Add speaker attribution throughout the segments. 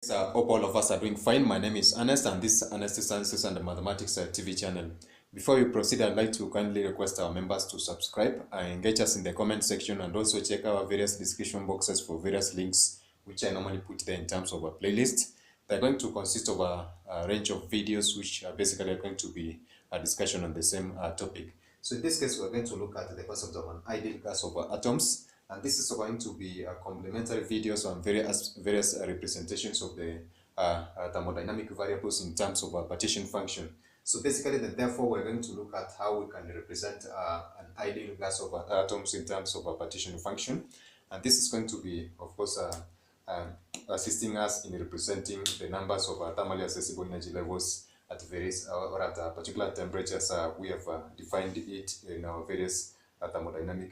Speaker 1: Hope all of us are doing fine. My name is Ernest, and this is Ernest Sciences and Mathematics TV channel. Before we proceed, I'd like to kindly request our members to subscribe and engage us in the comment section, and also check our various description boxes for various links, which I normally put there in terms of a playlist. They're going to consist of a range of videos, which are basically going to be a discussion on the same topic. So in this case, we're going to look at the concept of an ideal gas of atoms. And this is going to be complementary videos on various representations of the thermodynamic variables in terms of a partition function. So basically, therefore, we're going to look at how we can represent an ideal gas of atoms in terms of a partition function. And this is going to be, of course, assisting us in representing the numbers of thermally accessible energy levels at various or at particular temperatures. We have defined it in our various thermodynamic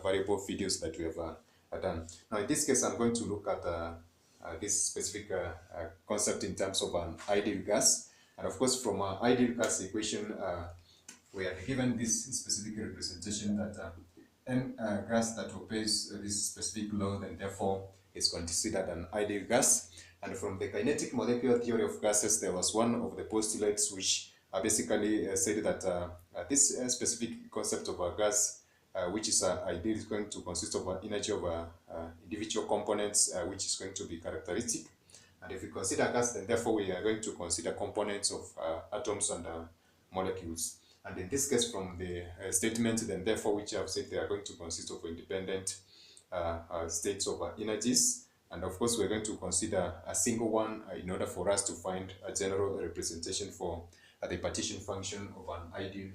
Speaker 1: variable videos that we have done. Now, in this case, I'm going to look at this specific concept in terms of an ideal gas. And of course, from our ideal gas equation, we are given this specific representation that any gas that obeys this specific law, then therefore is considered an ideal gas. And from the kinetic molecular theory of gases, there was one of the postulates which basically said that this specific concept of a gas, which is ideal, is going to consist of an energy of individual components, which is going to be characteristic. And if we consider gas, then therefore we are going to consider components of atoms and molecules. And in this case, from the statement, then therefore, which I have said, they are going to consist of independent states of energies. And of course, we're going to consider a single one in order for us to find a general representation for the partition function of an ideal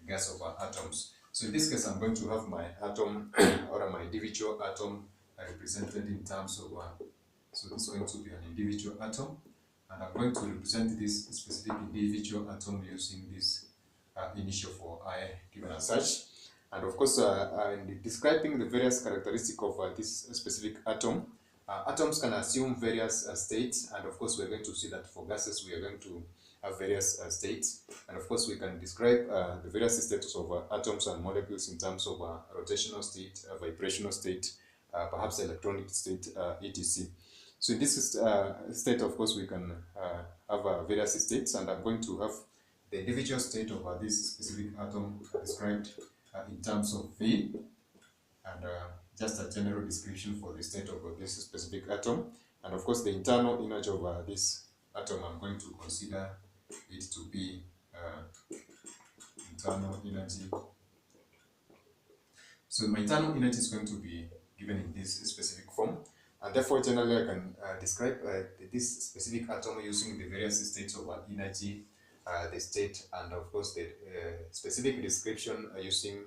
Speaker 1: gas of atoms. So in this case, I'm going to have my atom or my individual atom represented in terms of, so this is going to be an individual atom. And I'm going to represent this specific individual atom using this initial for I given as such. And of course, in describing the various characteristics of this specific atom, atoms can assume various states, and of course we're going to see that for gases we are going to have various states, and of course we can describe the various states of atoms and molecules in terms of rotational state, vibrational state, perhaps electronic state, etc. So in this state, of course, we can have various states, and I'm going to have the individual state of this specific atom described in terms of V, and just a general description for the state of this specific atom. And of course, the internal energy of this atom, I'm going to consider it to be internal energy. So my internal energy is going to be given in this specific form. And therefore, generally, I can describe this specific atom using the various states of energy, the state, and of course, the specific description using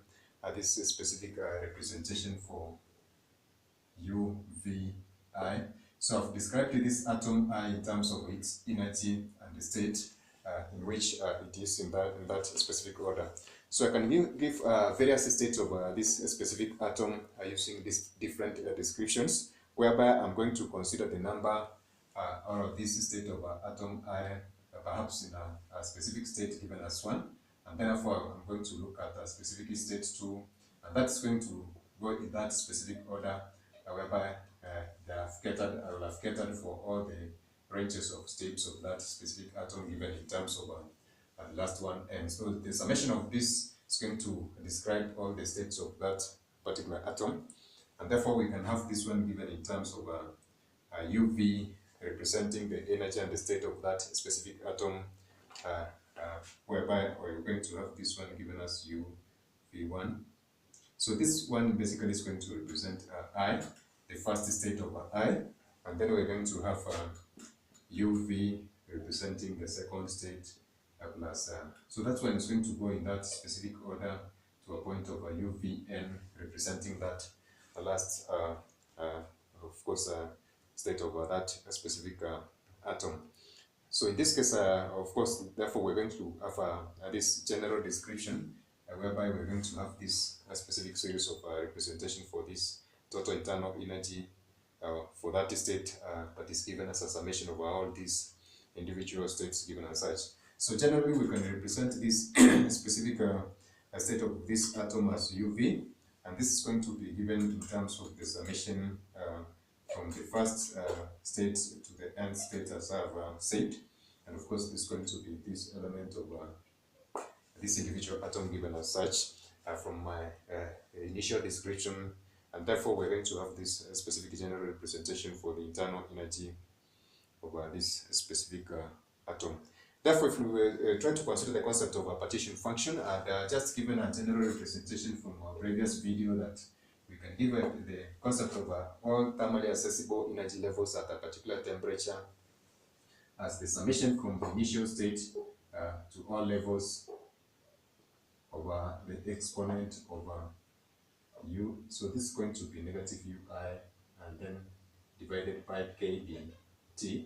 Speaker 1: this specific representation for U, V, I. So I've described this atom I in terms of its energy and the state in which it is in that specific order. So I can give various states of this specific atom using these different descriptions, whereby I'm going to consider the number or this state of atom I perhaps in a specific state given as 1. And therefore, I'm going to look at a specific state 2, and that's going to go in that specific order, whereby they have catered, I will have catered for all the ranges of states of that specific atom given in terms of the last one. And so the summation of this is going to describe all the states of that particular atom. And therefore, we can have this one given in terms of UV representing the energy and the state of that specific atom, whereby we're going to have this one given as UV1. So this one basically is going to represent I, the first state of I, and then we're going to have UV representing the second state plus. So that's when it's going to go in that specific order to a point of UVN representing that last, of course, state of that specific atom. So in this case, of course, therefore, we're going to have this general description whereby we're going to have this specific series of representation for this total internal energy for that state that is given as a summation of all these individual states given as such. So generally, we can represent this specific state of this atom as UV, and this is going to be given in terms of the summation from the first state to the end state, as I've said. And of course, this is going to be this element of this individual atom given as such from my initial description. And therefore, we're going to have this specific general representation for the internal energy of this specific atom. Therefore, if we were trying to consider the concept of a partition function, I've just given a general representation from our previous video that we can give the concept of all thermally accessible energy levels at a particular temperature as the summation from the initial state to all levels over the exponent over u. So this is going to be negative ui and then divided by kBT.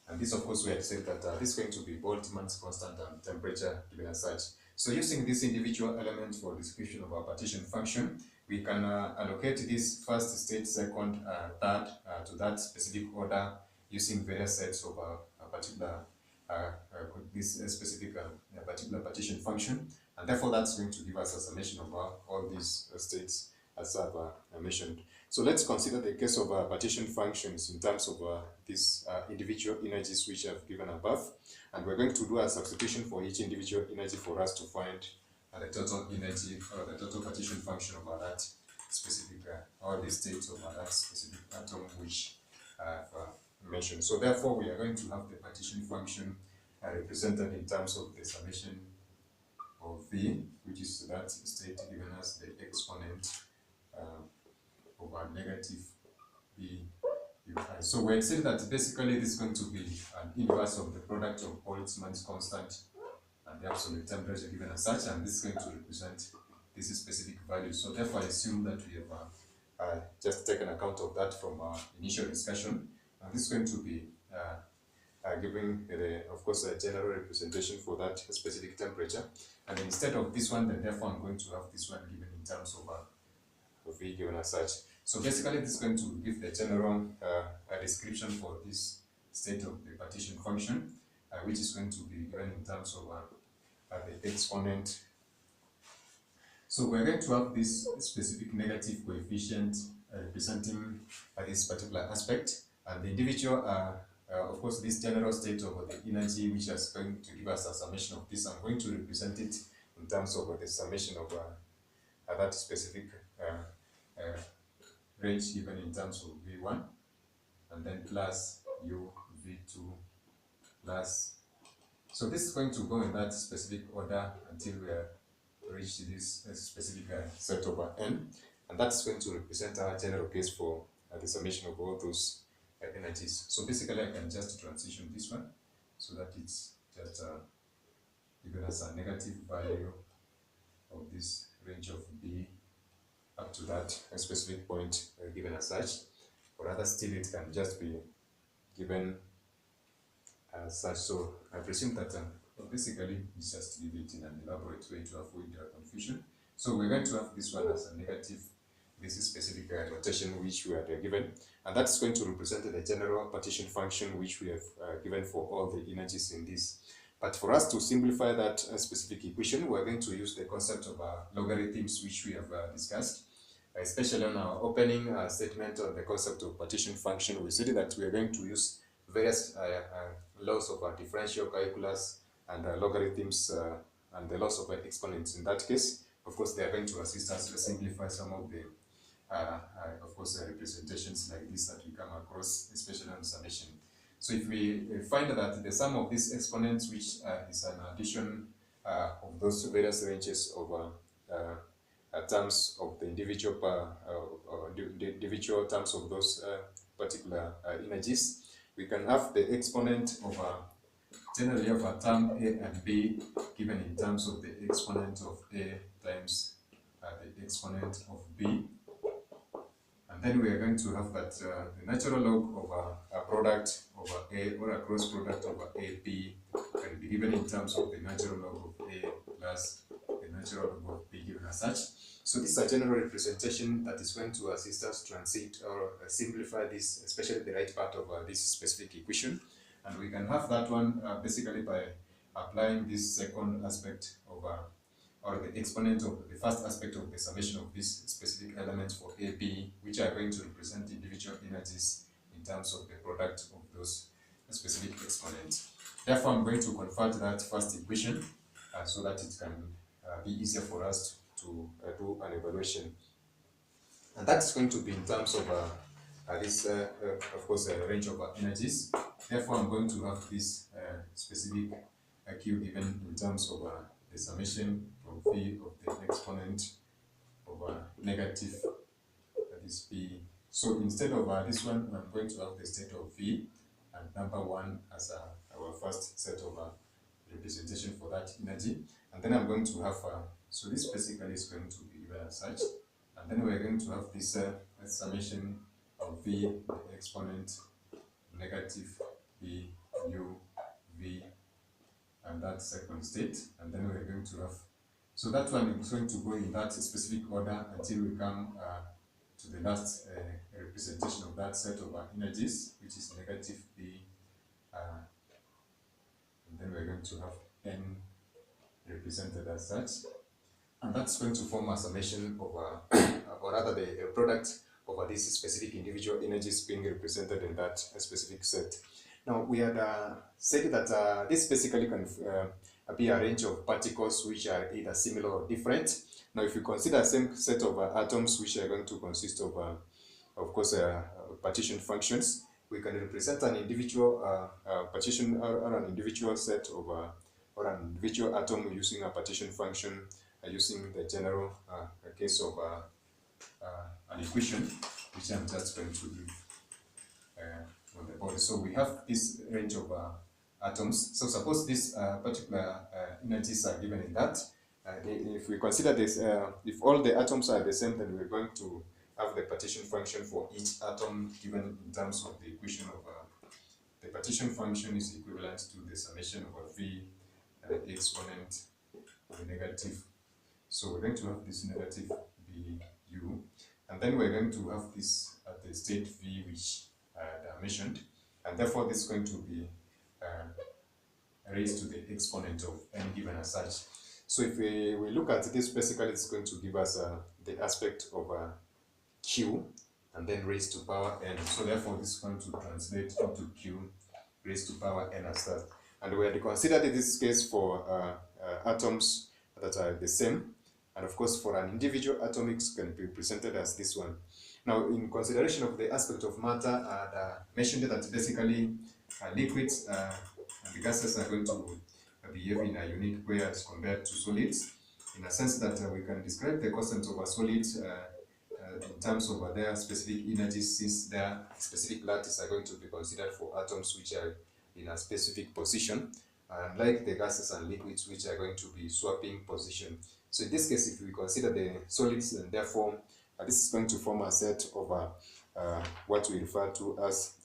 Speaker 1: And this, of course, we had said that this is going to be Boltzmann's constant and temperature given as such. So using this individual element for description of our partition function, we can allocate this first state, second, third to that specific order using various sets of a particular this specific particular partition function, and therefore that's going to give us a summation of all these states as I've mentioned. So let's consider the case of partition functions in terms of these individual energies which I've given above, and we're going to do a substitution for each individual energy for us to find the total energy or the total partition function of that specific or the states of that specific atom which I've mentioned. So therefore, we are going to have the partition function represented in terms of the summation of V, which is that state given as the exponent over negative B ui. So we're saying that basically this is going to be an inverse of the product of Boltzmann's constant and the absolute temperature given as such, and this is going to represent this specific value. So therefore, I assume that we have just taken account of that from our initial discussion, and this is going to be giving, of course, a general representation for that specific temperature. And instead of this one, then therefore I'm going to have this one given in terms of V given as such. So basically, this is going to give the general description for this state of the partition function, which is going to be given in terms of the exponent. So we're going to have this specific negative coefficient representing this particular aspect, and the individual, of course, this general state of the energy, which is going to give us a summation of this. I'm going to represent it in terms of the summation of that specific range given in terms of V1, and then plus U V2 plus. So this is going to go in that specific order until we reach this specific set over n, and that's going to represent our general case for the summation of all those energies. So basically, I can just transition this one so that it's just given us a negative value of this range of B up to that specific point given as such, or rather still it can just be given as such. So I presume that basically it's just leave it in an elaborate way to avoid confusion. So we're going to have this one as a negative, this is specific notation which we are given, and that's going to represent the general partition function which we have given for all the energies in this. But for us to simplify that specific equation, we're going to use the concept of logarithms which we have discussed, especially on our opening statement on the concept of partition function. We said that we are going to use various laws of differential calculus and logarithms and the laws of exponents. In that case, of course, they are going to assist us to simplify some of the of course, representations like this that we come across, especially on summation. So if we find that the sum of these exponents, which is an addition of those various ranges of terms of the individual individual terms of those particular energies, we can have the exponent of generally of a term A and B given in terms of the exponent of A times the exponent of B. And then we are going to have that the natural log of a product over A or a cross product over AB can be given in terms of the natural log of A plus the natural log of B given as such. So this is a general representation that is going to assist us transit or simplify this, especially the right part of this specific equation. And we can have that one basically by applying this second aspect of or the exponent of the first aspect of the summation of these specific elements for A, B, which are going to represent individual energies in terms of the product of those specific exponents. Therefore, I'm going to convert that first equation so that it can be easier for us to do an evaluation. And that's going to be in terms of this, of course, range of energies. Therefore, I'm going to have this specific Q given in terms of the summation from V of the exponent of negative, that is B. So instead of this one, I'm going to have the state of V and number 1 as our first set of representation for that energy. And then I'm going to have, so this basically is going to be given as such. And then we're going to have this summation of V, the exponent, negative B, U, V, and that second state. And then we're going to have, so that one is going to go in that specific order until we come to the last representation of that set of energies, which is negative B, and then we're going to have N represented as such. And that's going to form a summation of, or rather the product of these specific individual energies being represented in that specific set. Now, we had said that this basically can be a range of particles which are either similar or different. Now, if you consider the same set of atoms which are going to consist of course, partition functions, we can represent an individual partition or an individual set of or an individual atom using a partition function using the general case of an equation, which I'm just going to give on the board. So we have this range of atoms. So suppose these particular energies are given in that. If we consider this, if all the atoms are the same, then we're going to have the partition function for each atom given in terms of the equation of the partition function is equivalent to the summation of V exponent of negative. So we're going to have this negative BU, and then we're going to have this at the state V, which I mentioned, and therefore this is going to be raised to the exponent of n given as such. So if we look at this, basically it's going to give us the aspect of Q, and then raised to power n. So therefore this is going to translate into Q raised to power n as that. And we had considered in this case for atoms that are the same. And of course, for an individual atom, it can be presented as this one. Now, in consideration of the aspect of matter, I mentioned that basically liquids and the gases are going to behave in a unique way as compared to solids, in a sense that we can describe the constants of a solid in terms of their specific energies, since their specific lattice are going to be considered for atoms which are in a specific position, unlike the gases and liquids which are going to be swapping position. So in this case, if we consider the solids, and therefore this is going to form a set of what we refer to as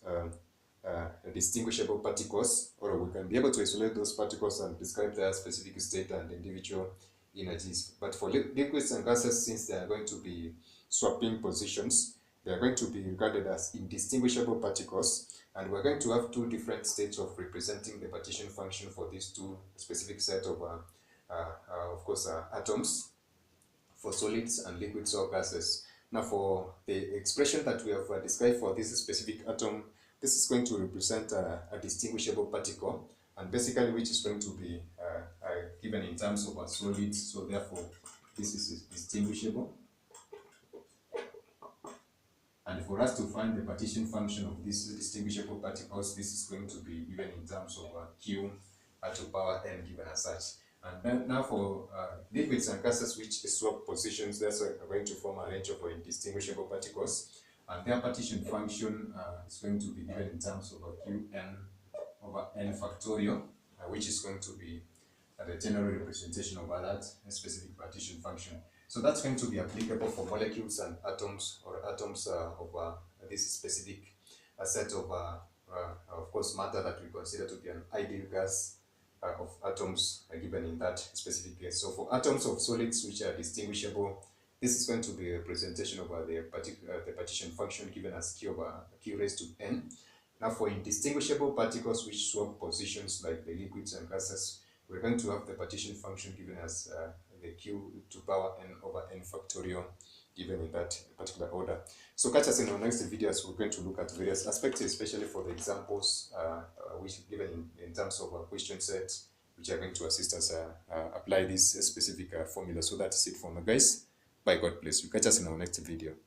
Speaker 1: distinguishable particles, or we can be able to isolate those particles and describe their specific state and individual energies. But for liquids and gases, since they are going to be swapping positions, they are going to be regarded as indistinguishable particles, and we're going to have two different states of representing the partition function for these two specific set of course, atoms for solids and liquids or gases. Now, for the expression that we have described for this specific atom, this is going to represent a distinguishable particle, and basically which is going to be given in terms of a solid. So therefore, this is distinguishable. And for us to find the partition function of these distinguishable particles, this is going to be given in terms of Q to power n given as such. And then now for liquids and gases which swap positions, that's going to form a range of indistinguishable particles. And their partition function is going to be given in terms of Qn over n factorial, which is going to be the general representation of that specific partition function. So that's going to be applicable for molecules and atoms, or atoms of this specific set of course, matter that we consider to be an ideal gas of atoms given in that specific case. So for atoms of solids which are distinguishable, this is going to be a representation of the partition function given as Q raised to n. Now for indistinguishable particles which swap positions like the liquids and gases, we're going to have the partition function given as the q to power n over n factorial given in that particular order. So catch us in our next videos. We're going to look at various aspects, especially for the examples which given in terms of question sets, which are going to assist us apply this specific formula. So that's it for now, guys. Bye, God bless you. Catch us in our next video.